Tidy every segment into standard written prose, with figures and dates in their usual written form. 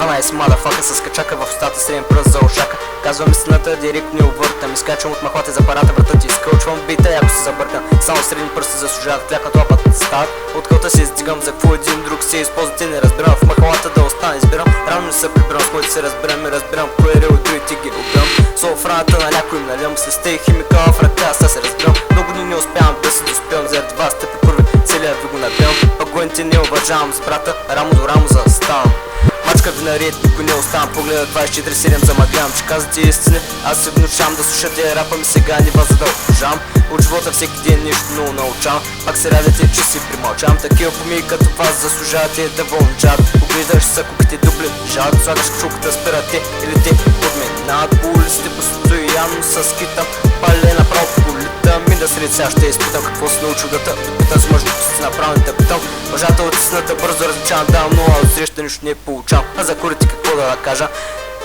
12 мадафака с качака в устата, среден пръст за ушака. Казвам истината, директно увъртам. Изкачвам от махлата за парата, врата ти изкълчвам бита, яко се забъркам. Само средни пръсти заслужават, клякат лапът стават. От кълта се издигам, за какво един друг се използвате, не разбирам. В махлата да остана избирам, рано не се прибирам, с моите се разбирам и разбирам кое е рео, и ти ги убивам. Сол в раната на някой им налям, с тъй химикала в ръка, сега се разбирам. Много дни не успявам да се доспявам, заради вас стъпи първи, целият ви го набивам. Пагоните не уважавам, с брата рамо до рамо заставам. Мачка винарит, никой не оставам, погледа 24/7 замъглявам, че казвате истини, аз се внушавам да слушате рапа ми сега, не вас за да обожавам. От живота всеки ден нещо много научавам, пак се радите, че си примълчавам. Такива помии като вас заслужавате да вълнчат. Оглеждаш са куките дубли, жалът, слагаш чуката, спирате или те подменават по улиците постоянно с китам. Пале направо по колита ми да сред сега ще изпитам какво се научил да питам с мъжното си направо да питам. Лъжата от истината бързо различавам, давам, но от среща нищо не получавам. А за курите какво да кажа?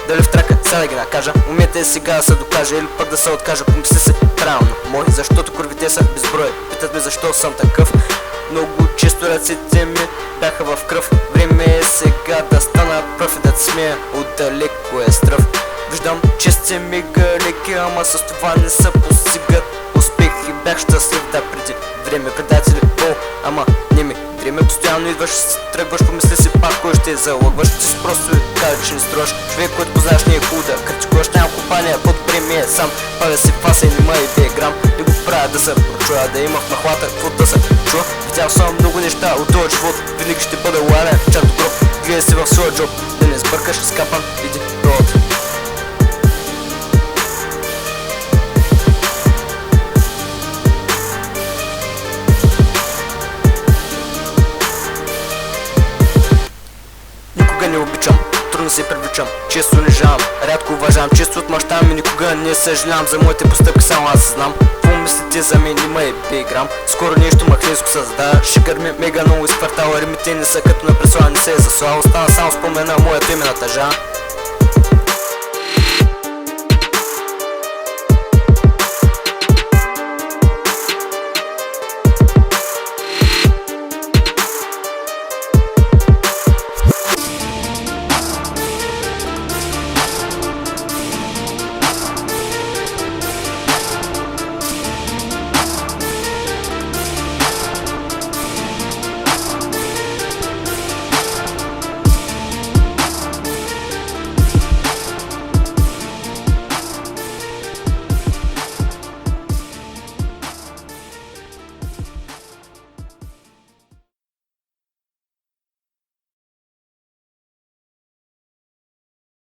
Дали в трака, сега да ги накажа. Умете сега да се докажа или пък да се откажа. Помисли се правилно мой, защото курвите са безброй. Питат ме защо съм такъв. Много често ръцете ми бяха в кръв. Време е сега да стана пръв и да те смея, отдалеко е стръв. Виждам, че сте мига леки, ама с това не са постигат успех и бях щастлив да преди време. Предатели, ама не ми дреме. Постоянно идваш, тръгваш, помисли си пак кой ще залъгваш. Ти си просто кажа, че не струваш. Човек, който познаваш не е хубаво да критикуваш. Нямам компания, по-добре ми е сам. Павя си фаса и нема и бе грам. Не го правя да се прочуя, да има в махлата какво да се чува. Видял съм много неща от този живот, винаги ще бъда лоялен в чат до гроб. Гледай си в своя джоб, да не сбъркаш, скапан, иди провод. Никога не обичам, трудно се привличам, често унижавам, рядко уважавам, често отмъщавам и никога не съжалявам за моите постъпки, само аз знам. Какво мислите за мен, има и бейграм. Скоро нещо махлинско създава, шикър ми мега много изквартала, римите не са като на преслава, не се е заслала. Остана само спомена моето име на тъжа.